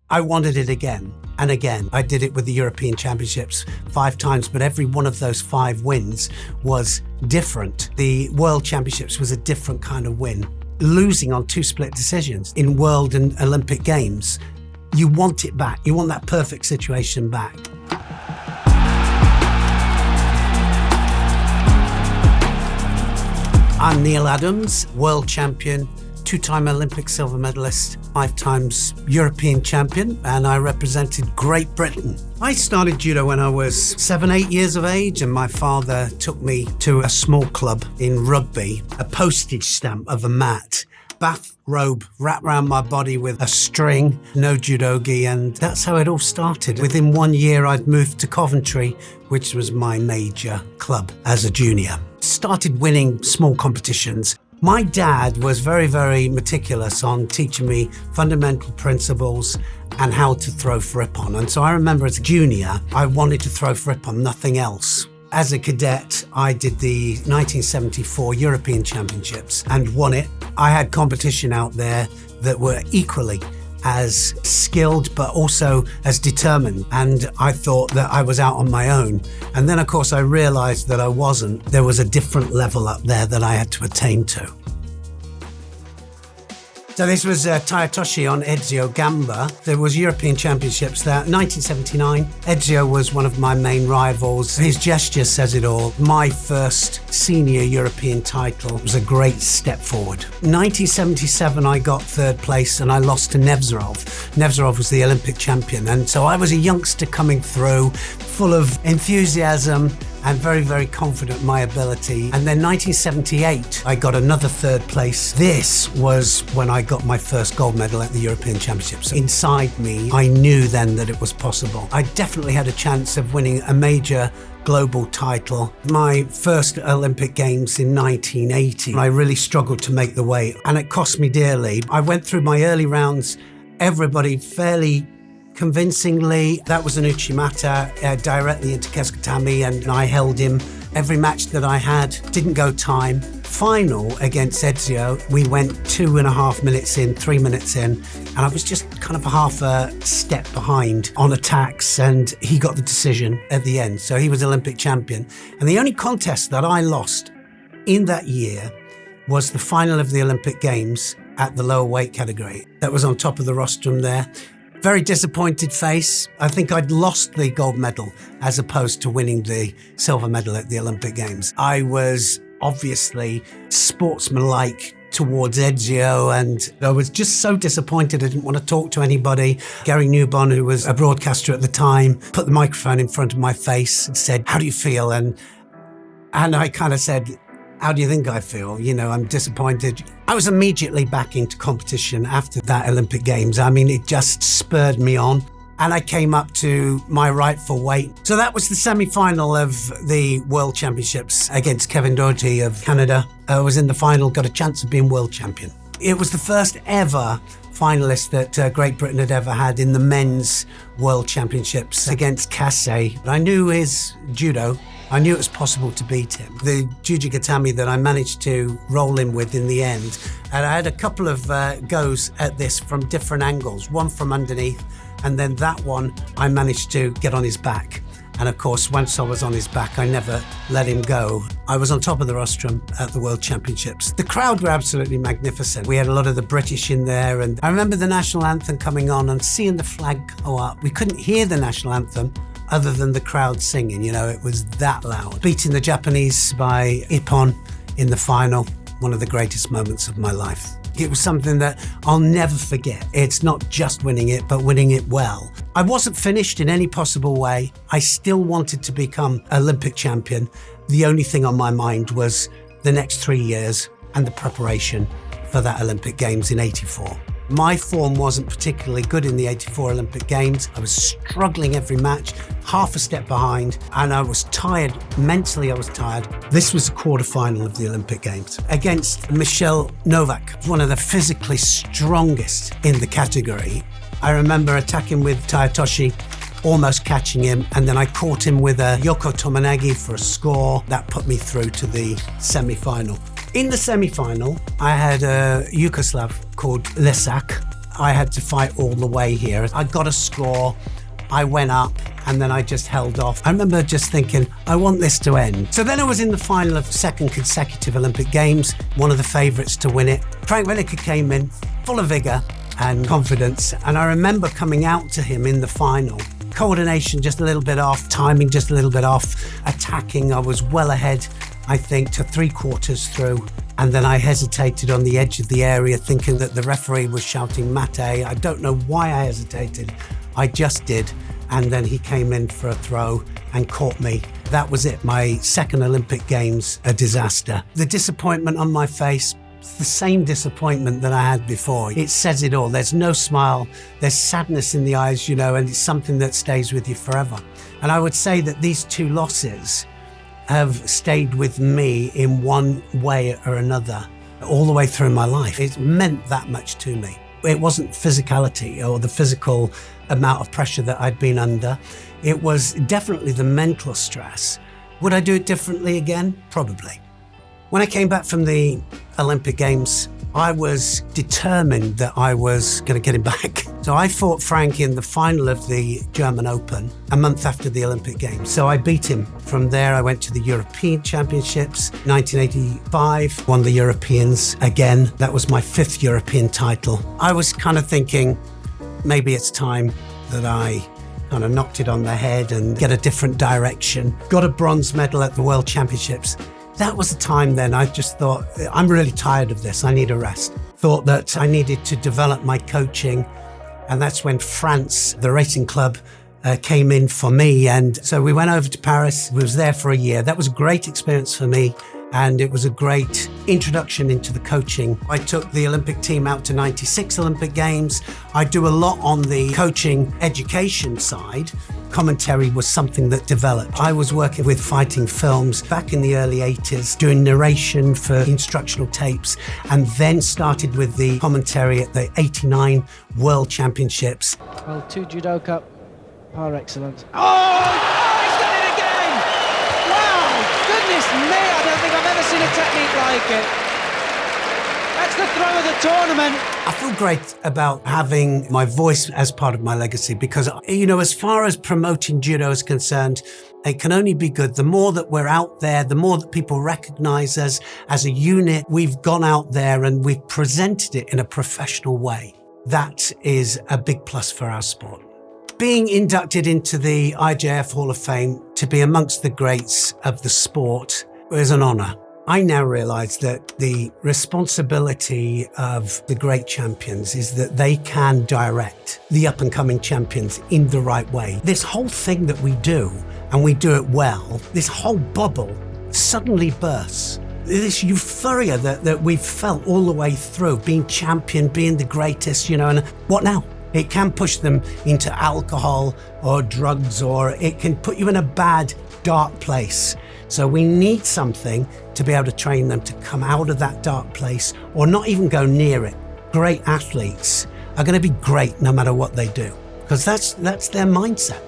I wanted it again and again. I did it with the European Championships 5 times, but every one of those 5 wins was different. The World Championships was a different kind of win. Losing on 2 split decisions in World and Olympic Games, you want it back. You want that perfect situation back. I'm Neil Adams, world champion, 2-time Olympic silver medalist, 5 times European champion, and I represented Great Britain. I started judo when I was 7, 8 years of age, and my father took me to a small club in Rugby, a postage stamp of a mat, bathrobe wrapped around my body with a string, no judogi, and that's how it all started. Within 1 year, I'd moved to Coventry, which was my major club as a junior. Started winning small competitions. My dad was very, very meticulous on teaching me fundamental principles and how to throw for ippon. And so I remember as a junior, I wanted to throw for ippon, nothing else. As a cadet, I did the 1974 European Championships and won it. I had competition out there that were equally as skilled, but also as determined. And I thought that I was out on my own. And then, of course, I realized that I wasn't. There was a different level up there that I had to attain to. So this was Tayatoshi on Ezio Gamba. There was European Championships there. 1979, Ezio was one of my main rivals. His gesture says it all. My first senior European title was a great step forward. 1977, I got 3rd place and I lost to Nevzorov. Nevzorov was the Olympic champion. And so I was a youngster coming through, full of enthusiasm and very, very confident in my ability. And then 1978, I got another 3rd place. This was when I got my first gold medal at the European Championships. Inside me, I knew then that it was possible. I definitely had a chance of winning a major global title. My first Olympic Games in 1980, I really struggled to make the weight, and it cost me dearly. I went through my early rounds, everybody fairly convincingly. That was an Uchimata directly into Keskutami, and I held him. Every match that I had didn't go time. Final against Ezio, we went 2.5 minutes in, 3 minutes in, and I was just kind of half a step behind on attacks, and he got the decision at the end. So he was Olympic champion. And the only contest that I lost in that year was the final of the Olympic Games at the lower weight category. That was on top of the rostrum there. Very disappointed face. I think I'd lost the gold medal as opposed to winning the silver medal at the Olympic Games. I was obviously sportsmanlike towards Ezio, and I was just so disappointed. I didn't want to talk to anybody. Gary Newbon, who was a broadcaster at the time, put the microphone in front of my face and said, "How do you feel?" And I kind of said, "How do you think I feel? You know, I'm disappointed." I was immediately back into competition after that Olympic Games. I mean, it just spurred me on, and I came up to my rightful weight. So that was the semi-final of the World Championships against Kevin Doherty of Canada. I was in the final, got a chance of being world champion. It was the first ever finalist that Great Britain had ever had in the men's World Championships against Kase. I knew his judo. I knew it was possible to beat him. The Jujigatami that I managed to roll him with in the end, and I had a couple of goes at this from different angles, one from underneath, and then that one I managed to get on his back. And of course, once I was on his back, I never let him go. I was on top of the rostrum at the World Championships. The crowd were absolutely magnificent. We had a lot of the British in there, and I remember the national anthem coming on and seeing the flag go up. We couldn't hear the national anthem other than the crowd singing, you know, it was that loud. Beating the Japanese by ippon in the final, one of the greatest moments of my life. It was something that I'll never forget. It's not just winning it, but winning it well. I wasn't finished in any possible way. I still wanted to become Olympic champion. The only thing on my mind was the next 3 years and the preparation for that Olympic Games in '84. My form wasn't particularly good in the '84 Olympic Games. I was struggling every match, half a step behind, and I was tired. Mentally, I was tired. This was the quarterfinal of the Olympic Games against Michel Novak, one of the physically strongest in the category. I remember attacking with Tayatoshi, almost catching him, and then I caught him with a Yoko Tomonagi for a score. That put me through to the semi-final. In the semi-final, I had a Yugoslav called Lesak. I had to fight all the way here. I got a score, I went up, and then I just held off. I remember just thinking, I want this to end. So then I was in the final of second consecutive Olympic Games, one of the favourites to win it. Frank Williker came in full of vigour and confidence, and I remember coming out to him in the final. Coordination just a little bit off, timing just a little bit off, attacking, I was well ahead, I think, to 3/4 through. And then I hesitated on the edge of the area thinking that the referee was shouting mate. I don't know why I hesitated, I just did. And then he came in for a throw and caught me. That was it, my second Olympic Games, a disaster. The disappointment on my face, the same disappointment that I had before. It says it all. There's no smile, there's sadness in the eyes, and it's something that stays with you forever. And I would say that these two losses have stayed with me in one way or another all the way through my life. It meant that much to me. It wasn't physicality or the physical amount of pressure that I'd been under. It was definitely the mental stress. Would I do it differently again? Probably. When I came back from the Olympic Games, I was determined that I was going to get him back. So I fought Frank in the final of the German Open a month after the Olympic Games. So I beat him. From there, I went to the European Championships, 1985, won the Europeans again. That was my 5th European title. I was kind of thinking, maybe it's time that I kind of knocked it on the head and get a different direction. Got a bronze medal at the World Championships. That was the time then I just thought, I'm really tired of this, I need a rest. Thought that I needed to develop my coaching, and that's when France, the racing club, came in for me. And so we went over to Paris, we was there for a year. That was a great experience for me, and it was a great introduction into the coaching. I took the Olympic team out to 96 Olympic Games. I do a lot on the coaching education side. Commentary was something that developed. I was working with Fighting Films back in the early 80s, doing narration for instructional tapes, and then started with the commentary at the 89 World Championships. Well, 2 Judo Cup par excellence. Oh, he's done it again! Wow, goodness me, I don't think I've ever seen a technique like it. That's the throw of the tournament. I feel great about having my voice as part of my legacy because, as far as promoting judo is concerned, it can only be good. The more that we're out there, the more that people recognize us as a unit, we've gone out there and we've presented it in a professional way. That is a big plus for our sport. Being inducted into the IJF Hall of Fame to be amongst the greats of the sport is an honor. I now realize that the responsibility of the great champions is that they can direct the up-and-coming champions in the right way. This whole thing that we do, and we do it well, this whole bubble suddenly bursts. This euphoria that we've felt all the way through, being champion, being the greatest, and what now? It can push them into alcohol or drugs, or it can put you in a bad, dark place. So we need something to be able to train them to come out of that dark place or not even go near it. Great athletes are going to be great no matter what they do, because that's their mindset.